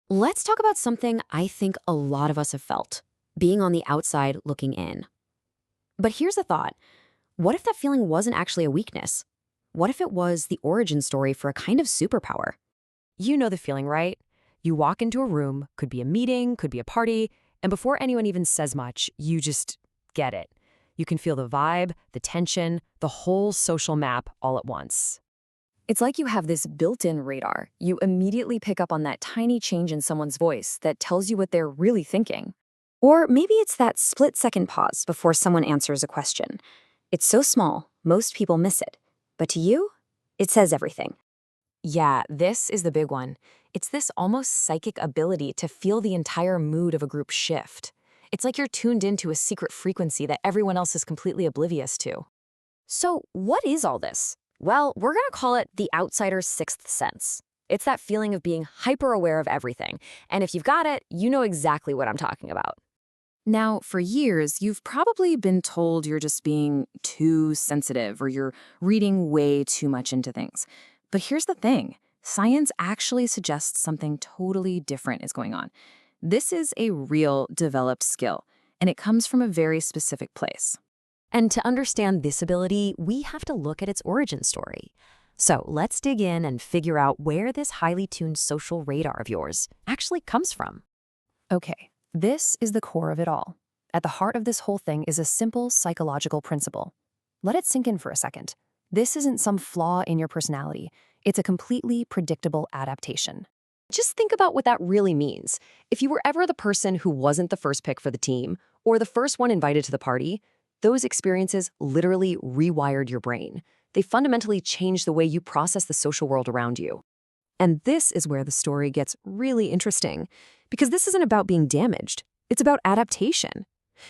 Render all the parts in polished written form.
Let's talk about something I think a lot of us have felt, being on the outside looking in. But here's a thought. What if that feeling wasn't actually a weakness? What if it was the origin story for a kind of superpower? You know the feeling, right? You walk into a room, could be a meeting, could be a party, and before anyone even says much, you just get it. You can feel the vibe, the tension, the whole social map all at once. It's like you have this built-in radar. You immediately pick up on that tiny change in someone's voice that tells you what they're really thinking. Or maybe it's that split-second pause before someone answers a question. It's so small, most people miss it. But to you, it says everything. Yeah, this is the big one. It's this almost psychic ability to feel the entire mood of a group shift. It's like you're tuned into a secret frequency that everyone else is completely oblivious to. So what is all this? Well, we're going to call it the outsider's sixth sense. It's that feeling of being hyper-aware of everything. And if you've got it, you know exactly what I'm talking about. Now, for years, you've probably been told you're just being too sensitive or you're reading way too much into things. But here's the thing. Science actually suggests something totally different is going on. This is a real developed skill, and it comes from a very specific place. And to understand this ability, we have to look at its origin story. So let's dig in and figure out where this highly tuned social radar of yours actually comes from. Okay, this is the core of it all. At the heart of this whole thing is a simple psychological principle. Let it sink in for a second. This isn't some flaw in your personality. It's a completely predictable adaptation. Just think about what that really means. If you were ever the person who wasn't the first pick for the team, or the first one invited to the party, those experiences literally rewired your brain. They fundamentally changed the way you process the social world around you. And this is where the story gets really interesting, because this isn't about being damaged. It's about adaptation.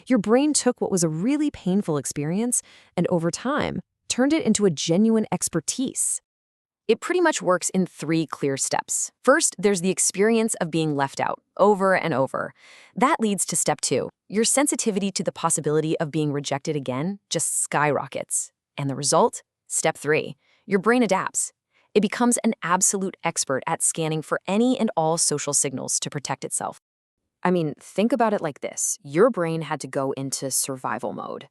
Your brain took what was a really painful experience and over time turned it into a genuine expertise. It pretty much works in 3 clear steps. First, there's the experience of being left out, over and over. That leads to step 2. Your sensitivity to the possibility of being rejected again just skyrockets. And the result? Step 3. Your brain adapts. It becomes an absolute expert at scanning for any and all social signals to protect itself. I mean, think about it like this. Your brain had to go into survival mode.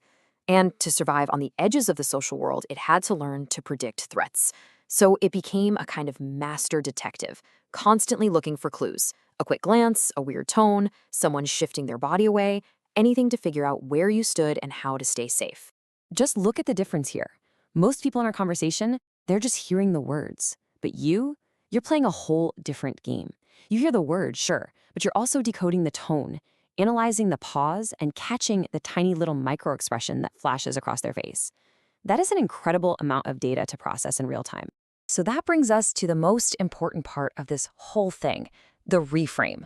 And to survive on the edges of the social world, it had to learn to predict threats. So it became a kind of master detective, constantly looking for clues. A quick glance, a weird tone, someone shifting their body away, anything to figure out where you stood and how to stay safe. Just look at the difference here. Most people in our conversation, they're just hearing the words. But you're playing a whole different game. You hear the words, sure, but you're also decoding the tone, analyzing the pause, and catching the tiny little micro-expression that flashes across their face. That is an incredible amount of data to process in real time. So that brings us to the most important part of this whole thing, the reframe.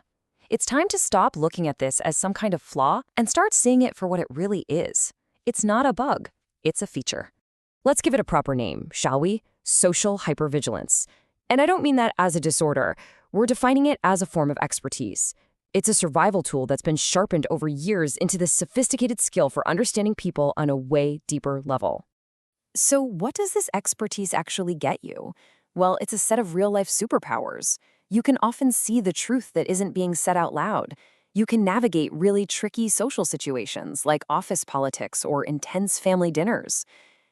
It's time to stop looking at this as some kind of flaw and start seeing it for what it really is. It's not a bug, it's a feature. Let's give it a proper name, shall we? Social hypervigilance. And I don't mean that as a disorder. We're defining it as a form of expertise. It's a survival tool that's been sharpened over years into this sophisticated skill for understanding people on a way deeper level. So what does this expertise actually get you? Well, it's a set of real-life superpowers. You can often see the truth that isn't being said out loud. You can navigate really tricky social situations like office politics or intense family dinners.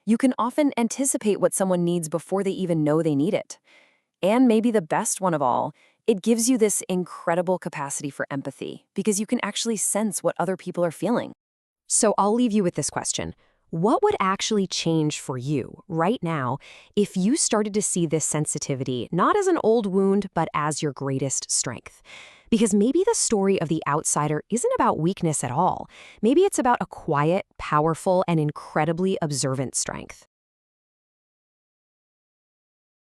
You can often anticipate what someone needs before they even know they need it. And maybe the best one of all, it gives you this incredible capacity for empathy because you can actually sense what other people are feeling. So I'll leave you with this question. What would actually change for you right now if you started to see this sensitivity not as an old wound, but as your greatest strength? Because maybe the story of the outsider isn't about weakness at all. Maybe it's about a quiet, powerful, and incredibly observant strength.